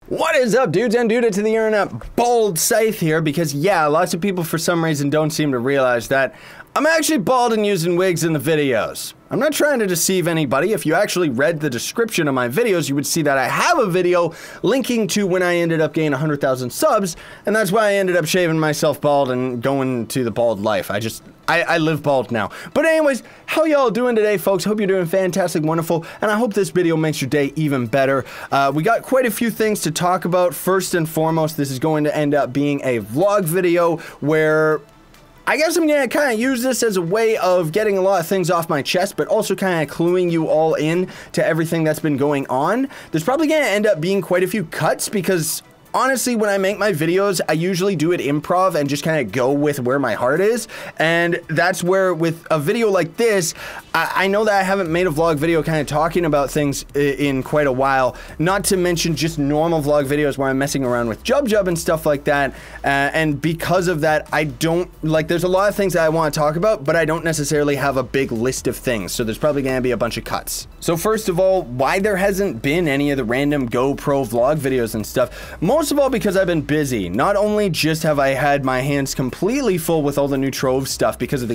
What is up, dudes and dudes to the internet? Bald Scythe here, because yeah, lots of people for some reason don't seem to realize that I'm actually bald and using wigs in the videos. I'm not trying to deceive anybody. If you actually read the description of my videos, you would see that I have a video linking to when I ended up gaining 100,000 subs, and that's why I ended up shaving myself bald and going to the bald life. I live bald now. But anyways, how y'all doing today, folks? Hope you're doing fantastic, wonderful, and I hope this video makes your day even better. We got quite a few things to talk about. First and foremost, this is going to end up being a vlog video where I guess I'm gonna kind of use this as a way of getting a lot of things off my chest, but also kind of cluing you all in to everything that's been going on. There's probably gonna end up being quite a few cuts because honestly, when I make my videos, I usually do it improv and just kind of go with where my heart is. And that's where with a video like this, I know that I haven't made a vlog video kind of talking about things in quite a while. Not to mention just normal vlog videos where I'm messing around with jubjub and stuff like that. And because of that, I don't, like, there's a lot of things that I want to talk about, but I don't necessarily have a big list of things. So there's probably going to be a bunch of cuts. So first of all, why there hasn't been any of the random GoPro vlog videos and stuff? Most of all, because I've been busy. Not only just have I had my hands completely full with all the new Trove stuff because of the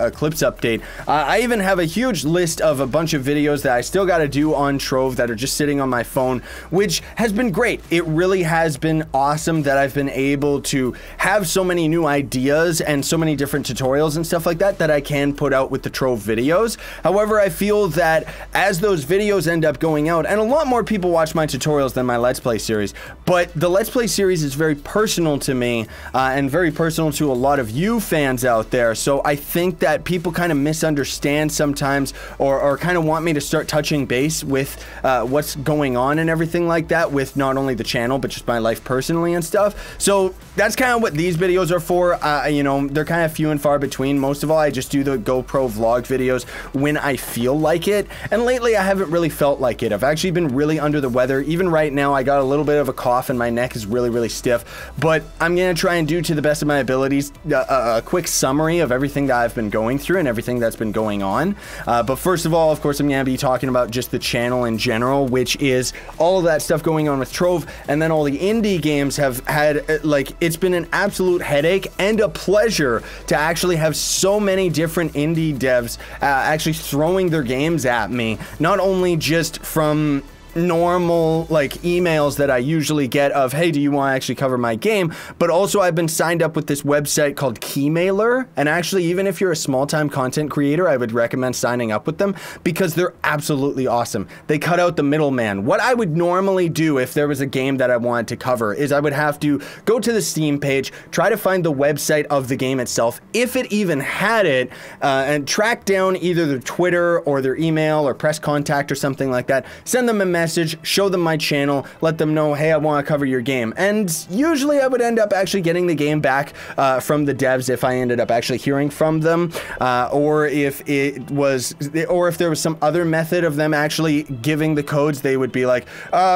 Eclipse update, I even have a huge list of a bunch of videos that I still got to do on Trove that are just sitting on my phone, which has been great. It really has been awesome that I've been able to have so many new ideas and so many different tutorials and stuff like that that I can put out with the Trove videos. However, I feel that as those videos end up going out, and a lot more people watch my tutorials than my Let's Play series, but the Let's Play series is very personal to me and very personal to a lot of you fans out there. So I think that people kind of misunderstand sometimes or kind of want me to start touching base with what's going on and everything like that with not only the channel, but just my life personally and stuff. So that's kind of what these videos are for. You know, they're kind of few and far between. Most of all, I just do the GoPro vlog videos when I feel like it. And lately, I haven't really felt like it. I've actually been really under the weather. Even right now, I got a little bit of a cough and my neck is really stiff, but I'm gonna try and do to the best of my abilities a quick summary of everything that I've been going through and everything that's been going on. But first of all, of course, I'm gonna be talking about just the channel in general, which is all of that stuff going on with Trove, and then all the indie games have had, like, it's been an absolute headache and a pleasure to actually have so many different indie devs actually throwing their games at me, not only just from normal like emails that I usually get of, hey, do you want to actually cover my game? But also I've been signed up with this website called Keymailer, and actually even if you're a small-time content creator, I would recommend signing up with them because they're absolutely awesome. They cut out the middleman. What I would normally do if there was a game that I wanted to cover is I would have to go to the Steam page, try to find the website of the game itself, if it even had it, and track down either their Twitter or their email or press contact or something like that, send them a message, show them my channel, let them know, hey, I want to cover your game. And usually I would end up actually getting the game back from the devs if I ended up actually hearing from them, or if there was some other method of them actually giving the codes, they would be like,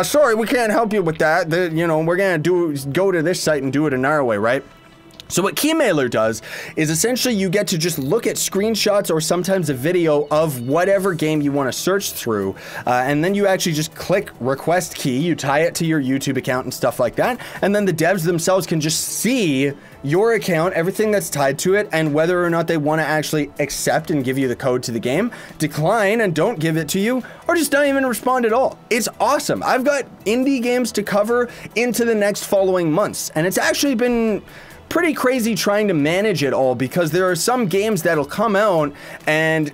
sorry, we can't help you with that. You know, we're gonna go to this site and do it in our way, right? So what Keymailer does is essentially you get to just look at screenshots or sometimes a video of whatever game you want to search through, and then you actually just click request key, you tie it to your YouTube account and stuff like that, and then the devs themselves can just see your account, everything that's tied to it, and whether or not they want to actually accept and give you the code to the game, decline and don't give it to you, or just don't even respond at all. It's awesome. I've got indie games to cover into the next following months, and it's actually been pretty crazy trying to manage it all because there are some games that'll come out, and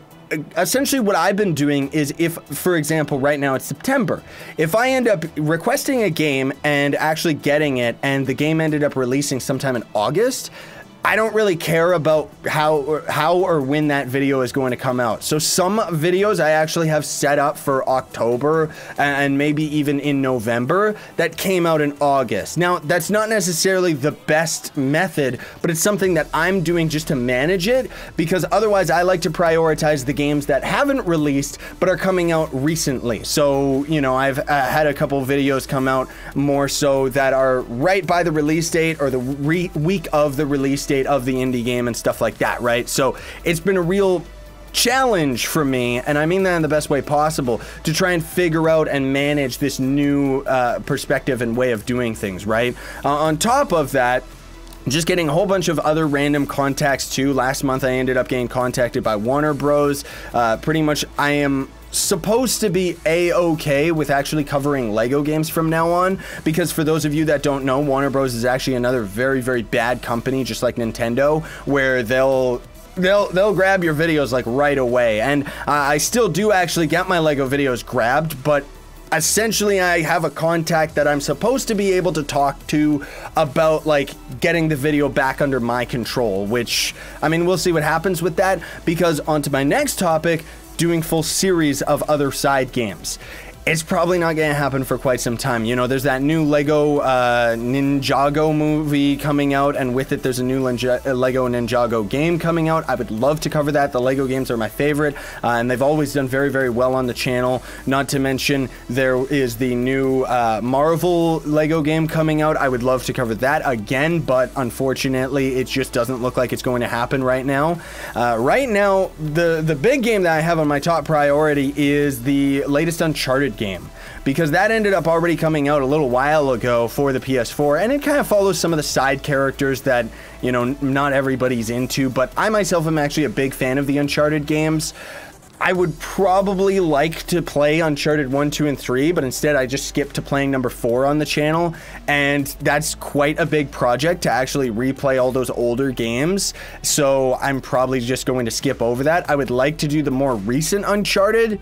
essentially what I've been doing is, if, for example, right now it's September, if I end up requesting a game and actually getting it and the game ended up releasing sometime in August, I don't really care about how or when that video is going to come out. So some videos I actually have set up for October and maybe even in November that came out in August. Now, that's not necessarily the best method, but it's something that I'm doing just to manage it, because otherwise I like to prioritize the games that haven't released but are coming out recently. So, you know, I've had a couple videos come out more so that are right by the release date or the week of the release date of the indie game and stuff like that, right? So it's been a real challenge for me, and I mean that in the best way possible, to try and figure out and manage this new perspective and way of doing things, right? On top of that, just getting a whole bunch of other random contacts too. Last month I ended up getting contacted by Warner Bros. Pretty much I am supposed to be a-okay with actually covering Lego games from now on, because for those of you that don't know, Warner Bros. Is actually another very, very bad company, just like Nintendo, where they'll grab your videos like right away. And I still do actually get my Lego videos grabbed, but essentially I have a contact that I'm supposed to be able to talk to about like getting the video back under my control, which, I mean, we'll see what happens with that, because onto my next topic, doing full series of other side games. It's probably not going to happen for quite some time. You know, there's that new Lego Ninjago movie coming out, and with it there's a new Lego Ninjago game coming out. I would love to cover that. The Lego games are my favorite, and they've always done very, very well on the channel. Not to mention, there is the new Marvel Lego game coming out. I would love to cover that again, but unfortunately, it just doesn't look like it's going to happen right now. Right now, the big game that I have on my top priority is the latest Uncharted game, because that ended up already coming out a little while ago for the PS4, and it kind of follows some of the side characters that, you know, not everybody's into, but I myself am actually a big fan of the Uncharted games. I would probably like to play Uncharted 1, 2, and 3, but instead I just skipped to playing number 4 on the channel, and that's quite a big project to actually replay all those older games, so I'm probably just going to skip over that. I would like to do the more recent Uncharted,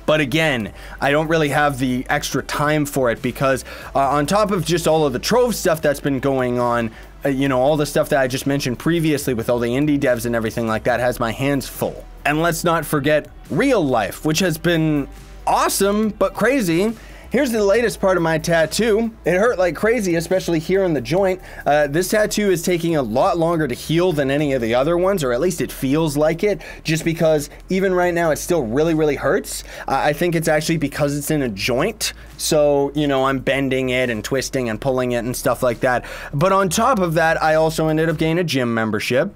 but again, I don't really have the extra time for it, because on top of just all of the Trove stuff that's been going on, you know, all the stuff that I just mentioned previously with all the indie devs and everything like that has my hands full. And let's not forget real life, which has been awesome but crazy. Here's the latest part of my tattoo. It hurt like crazy, especially here in the joint. This tattoo is taking a lot longer to heal than any of the other ones, or at least it feels like it, just because even right now it still really, really hurts. I think it's actually because it's in a joint. So, you know, I'm bending it and twisting and pulling it and stuff like that. But on top of that, I also ended up getting a gym membership.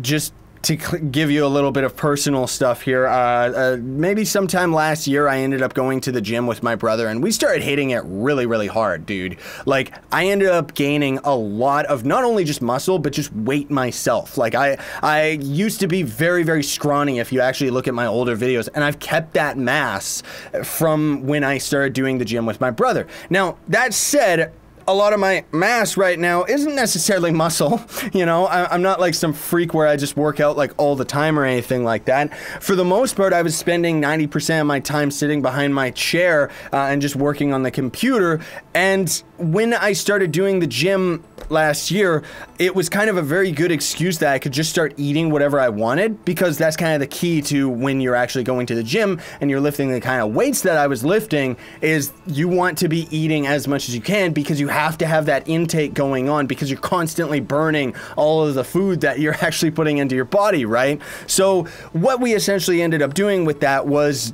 Just to give you a little bit of personal stuff here, maybe sometime last year I ended up going to the gym with my brother, and we started hitting it really, really hard, dude. Like, I ended up gaining a lot of not only just muscle, but just weight myself. Like, I used to be very, very scrawny if you actually look at my older videos, and I've kept that mass from when I started doing the gym with my brother. Now, that said, a lot of my mass right now isn't necessarily muscle. You know, I'm not like some freak where I just work out like all the time or anything like that. For the most part, I was spending 90% of my time sitting behind my chair and just working on the computer. And when I started doing the gym last year, it was kind of a very good excuse that I could just start eating whatever I wanted, because that's kind of the key to when you're actually going to the gym and you're lifting the kind of weights that I was lifting, is you want to be eating as much as you can, because you have to have that intake going on, because you're constantly burning all of the food that you're actually putting into your body, right? So what we essentially ended up doing with that was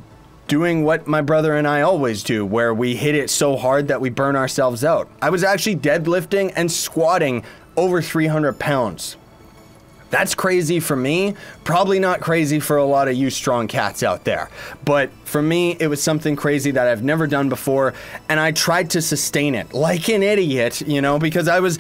doing what my brother and I always do, where we hit it so hard that we burn ourselves out. I was actually deadlifting and squatting over 300 pounds. That's crazy for me, probably not crazy for a lot of you strong cats out there. But for me, it was something crazy that I've never done before, and I tried to sustain it like an idiot, you know, because I was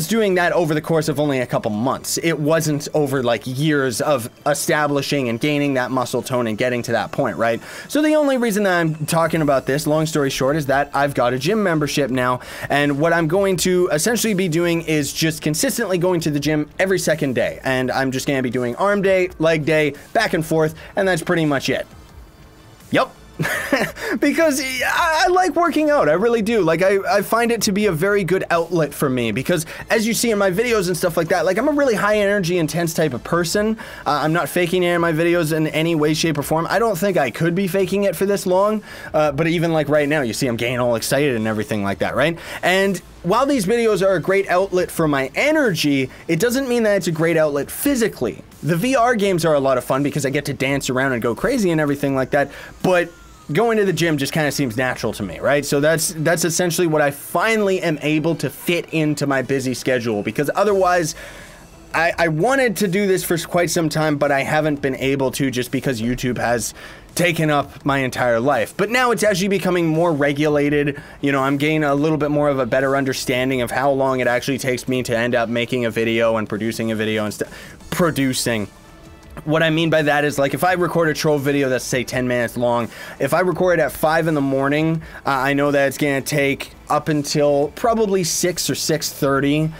doing that over the course of only a couple months. It wasn't over like years of establishing and gaining that muscle tone and getting to that point, right? So the only reason that I'm talking about this, long story short, is that I've got a gym membership now, and what I'm going to essentially be doing is just consistently going to the gym every second day, and I'm just going to be doing arm day, leg day, back and forth, and that's pretty much it. Yep. Because I like working out, I really do. Like, I find it to be a very good outlet for me, because as you see in my videos and stuff like that, like, I'm a really high energy, intense type of person. I'm not faking it in my videos in any way, shape, or form. I don't think I could be faking it for this long, but even like right now, you see I'm getting all excited and everything like that, right? And while these videos are a great outlet for my energy, it doesn't mean that it's a great outlet physically. The VR games are a lot of fun because I get to dance around and go crazy and everything like that, but going to the gym just kind of seems natural to me, right? So that's essentially what I finally am able to fit into my busy schedule, because otherwise I wanted to do this for quite some time, but I haven't been able to just because YouTube has taken up my entire life. But now it's actually becoming more regulated. You know, I'm gaining a little bit more of a better understanding of how long it actually takes me to end up making a video and producing a video and producing. What I mean by that is, like, if I record a troll video that's, say, 10 minutes long, if I record it at 5 in the morning, I know that it's going to take up until probably 6 or 6:30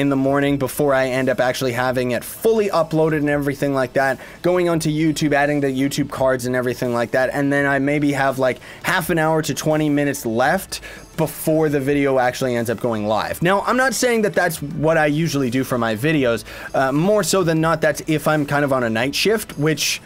in the morning before I end up actually having it fully uploaded and everything like that, going onto YouTube, adding the YouTube cards and everything like that, and then I maybe have like half an hour to 20 minutes left before the video actually ends up going live. Now, I'm not saying that that's what I usually do for my videos. More so than not, that's if I'm kind of on a night shift, which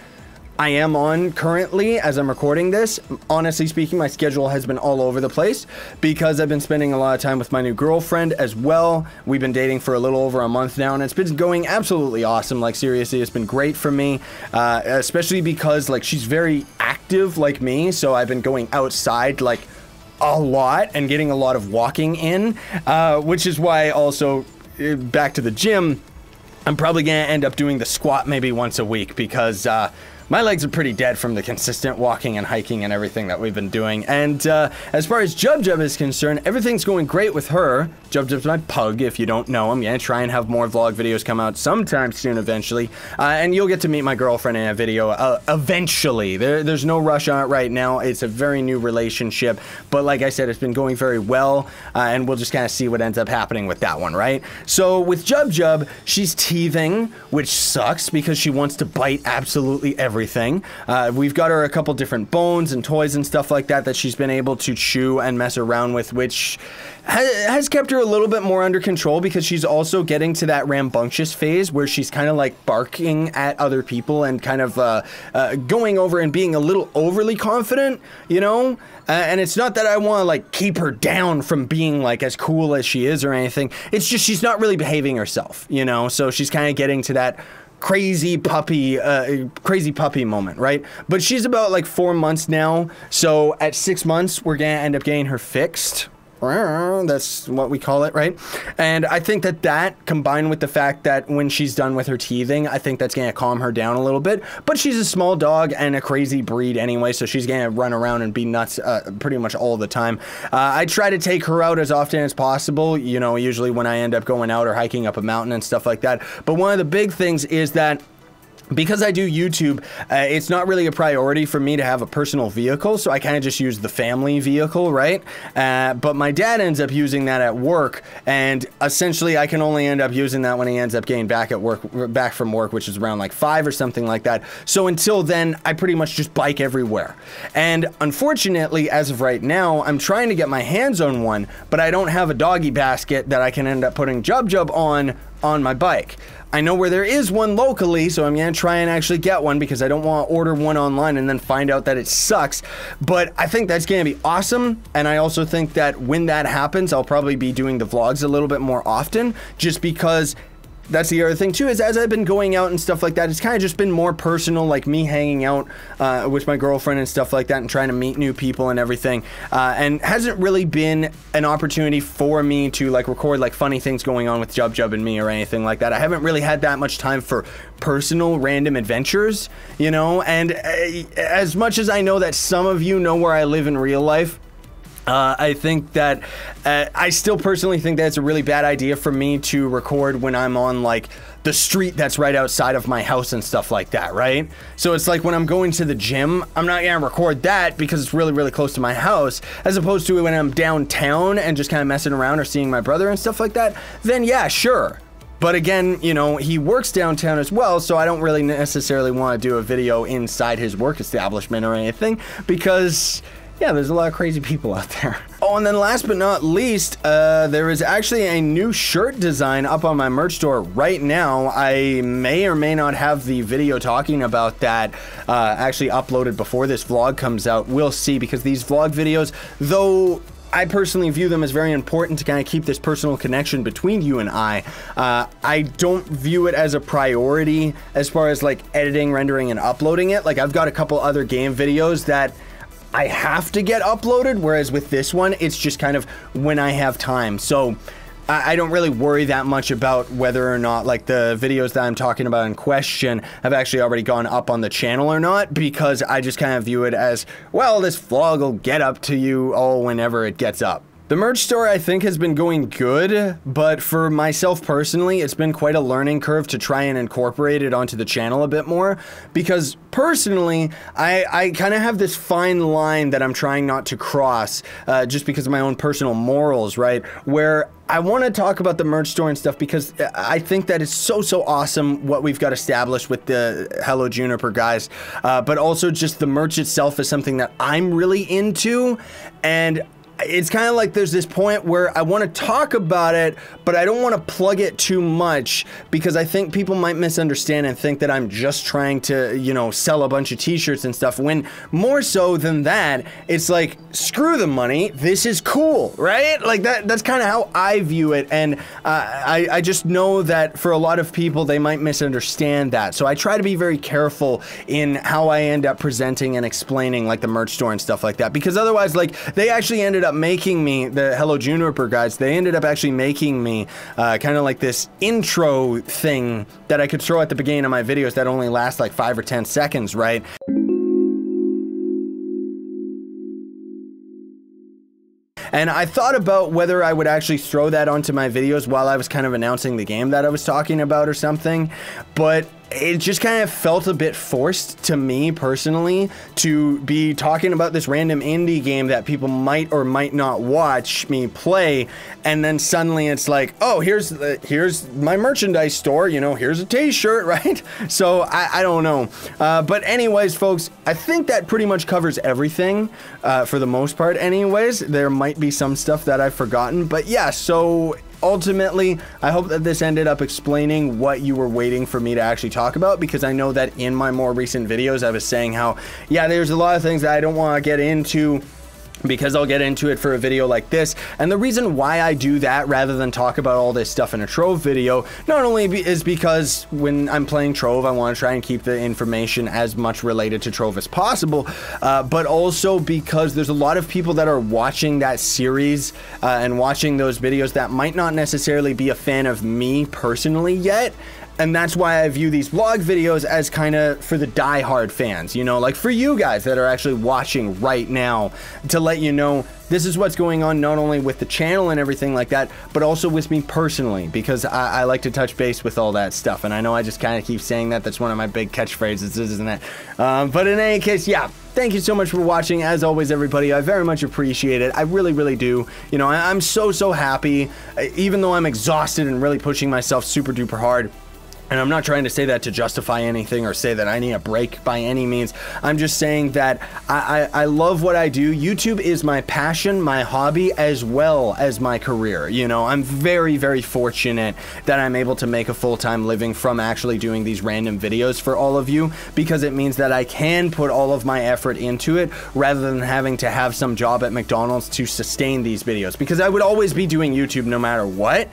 I am on currently as I'm recording this. Honestly speaking, my schedule has been all over the place because I've been spending a lot of time with my new girlfriend as well. We've been dating for a little over a month now, and it's been going absolutely awesome. Like, seriously, it's been great for me, especially because, like, she's very active like me, so I've been going outside, like, a lot and getting a lot of walking in, which is why also, back to the gym, I'm probably gonna end up doing the squat maybe once a week because my legs are pretty dead from the consistent walking and hiking and everything that we've been doing. And as far as Jubjub is concerned, everything's going great with her. Jubjub's my pug, if you don't know. I'm gonna try and have more vlog videos come out sometime soon eventually. And you'll get to meet my girlfriend in a video eventually. There's no rush on it right now. It's a very new relationship. But like I said, it's been going very well. And we'll just kind of see what ends up happening with that one, right? So with Jubjub, she's teething, which sucks because she wants to bite absolutely everything. We've got her a couple different bones and toys and stuff like that that she's been able to chew and mess around with, which has kept her a little bit more under control because she's also getting to that rambunctious phase where she's kind of like barking at other people and kind of going over and being a little overly confident, you know? And it's not that I want to like keep her down from being like as cool as she is or anything. It's just she's not really behaving herself, you know? So she's kind of getting to that crazy puppy moment, right? But she's about like 4 months now, so at 6 months we're gonna end up getting her fixed. That's what we call it, right? And I think that combined with the fact that when she's done with her teething, I think that's gonna calm her down a little bit. But she's a small dog and a crazy breed anyway, so she's gonna run around and be nuts pretty much all the time. I try to take her out as often as possible, you know, usually when I end up going out or hiking up a mountain and stuff like that. But one of the big things is that because I do YouTube, it's not really a priority for me to have a personal vehicle, so I kind of just use the family vehicle, right? But my dad ends up using that at work, and essentially I can only end up using that when he ends up getting back from work, which is around like 5 or something like that. So until then, I pretty much just bike everywhere. And unfortunately, as of right now, I'm trying to get my hands on one, but I don't have a doggy basket that I can end up putting Jubjub on my bike. I know where there is one locally, so I'm gonna try and actually get one because I don't want to order one online and then find out that it sucks. But I think that's gonna be awesome, and I also think that when that happens, I'll probably be doing the vlogs a little bit more often, just because that's the other thing too, is as I've been going out and stuff like that, it's kind of just been more personal, like me hanging out with my girlfriend and stuff like that and trying to meet new people and everything, and hasn't really been an opportunity for me to like record like funny things going on with Jubjub and me or anything like that. I haven't really had that much time for personal random adventures, you know, and as much as I know that some of you know where I live in real life, I think that I still personally think that it's a really bad idea for me to record when I'm on like the street that's right outside of my house and stuff like that, right? So it's like when I'm going to the gym, I'm not gonna record that because it's really, really close to my house, as opposed to when I'm downtown and just kind of messing around or seeing my brother and stuff like that, then yeah, sure. But again, you know, he works downtown as well, so I don't really necessarily want to do a video inside his work establishment or anything because, yeah, there's a lot of crazy people out there. Oh, and then last but not least, there is actually a new shirt design up on my merch store right now. I may or may not have the video talking about that actually uploaded before this vlog comes out. We'll see, because these vlog videos, though I personally view them as very important to kind of keep this personal connection between you and I don't view it as a priority as far as like editing, rendering, and uploading it. Like, I've got a couple other game videos that I have to get uploaded, whereas with this one, it's just kind of when I have time. So I don't really worry that much about whether or not like the videos that I'm talking about in question have actually already gone up on the channel or not, because I just kind of view it as, well, this vlog will get up to you all whenever it gets up. The merch store, I think, has been going good, but for myself personally, it's been quite a learning curve to try and incorporate it onto the channel a bit more, because personally, I kind of have this fine line that I'm trying not to cross, just because of my own personal morals, right? Where I want to talk about the merch store and stuff because I think that it's so awesome what we've got established with the Hello Juniper guys, but also just the merch itself is something that I'm really into, and it's kind of like there's this point where I want to talk about it, but I don't want to plug it too much because I think people might misunderstand and think that I'm just trying to, you know, sell a bunch of t-shirts and stuff, when more so than that, it's like, screw the money, this is cool, right? Like that's kind of how I view it, and I just know that for a lot of people, they might misunderstand that. So I try to be very careful in how I end up presenting and explaining like the merch store and stuff like that, because otherwise, like, they actually ended up making me, the Hello Juniper guys, they ended up actually making me kind of like this intro thing that I could throw at the beginning of my videos that only last like 5 or 10 seconds, right? And I thought about whether I would actually throw that onto my videos while I was kind of announcing the game that I was talking about or something, but it just kind of felt a bit forced to me personally to be talking about this random indie game that people might or might not watch me play, and then suddenly it's like, oh, here's my merchandise store, you know, here's a t-shirt, right? So I don't know, but anyways, folks, I think that pretty much covers everything for the most part. Anyways, there might be some stuff that I've forgotten, but yeah, so ultimately, I hope that this ended up explaining what you were waiting for me to actually talk about, because I know that in my more recent videos, I was saying how, yeah, there's a lot of things that I don't want to get into because I'll get into it for a video like this. And the reason why I do that rather than talk about all this stuff in a Trove video, not only is because when I'm playing Trove, I want to try and keep the information as much related to Trove as possible, but also because there's a lot of people that are watching that series and watching those videos that might not necessarily be a fan of me personally yet. And that's why I view these vlog videos as kind of for the die-hard fans, you know, like for you guys that are actually watching right now, to let you know this is what's going on, not only with the channel and everything like that, but also with me personally, because I like to touch base with all that stuff. And I know I just kind of keep saying that. That's one of my big catchphrases, isn't it? But in any case, yeah, thank you so much for watching. As always, everybody, I very much appreciate it. I really do. You know, I'm so happy, even though I'm exhausted and really pushing myself super duper hard. And I'm not trying to say that to justify anything or say that I need a break by any means. I'm just saying that I love what I do. YouTube is my passion, my hobby, as well as my career. You know, I'm very fortunate that I'm able to make a full-time living from actually doing these random videos for all of you, because it means that I can put all of my effort into it rather than having to have some job at McDonald's to sustain these videos, because I would always be doing YouTube no matter what.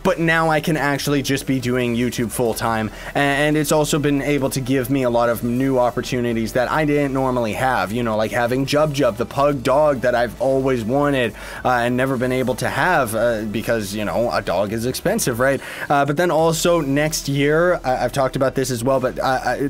But now I can actually just be doing YouTube full-time, and it's also been able to give me a lot of new opportunities that I didn't normally have, you know, like having Jubjub, the pug dog that I've always wanted and never been able to have because, you know, a dog is expensive, right? But then also next year, I've talked about this as well, but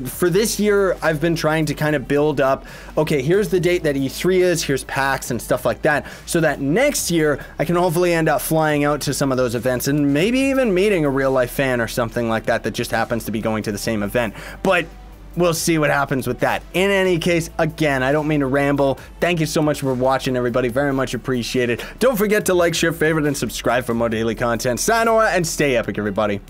for this year, I've been trying to kind of build up, okay, here's the date that E3 is, here's PAX and stuff like that, so that next year, I can hopefully end up flying out to some of those events and maybe even meeting a real life fan or something like that that just happens to be going to the same event. But we'll see what happens with that. In any case, again, I don't mean to ramble. Thank you so much for watching, everybody. Very much appreciated. Don't forget to like, share, favorite, and subscribe for more daily content. Sayonara and stay epic, everybody.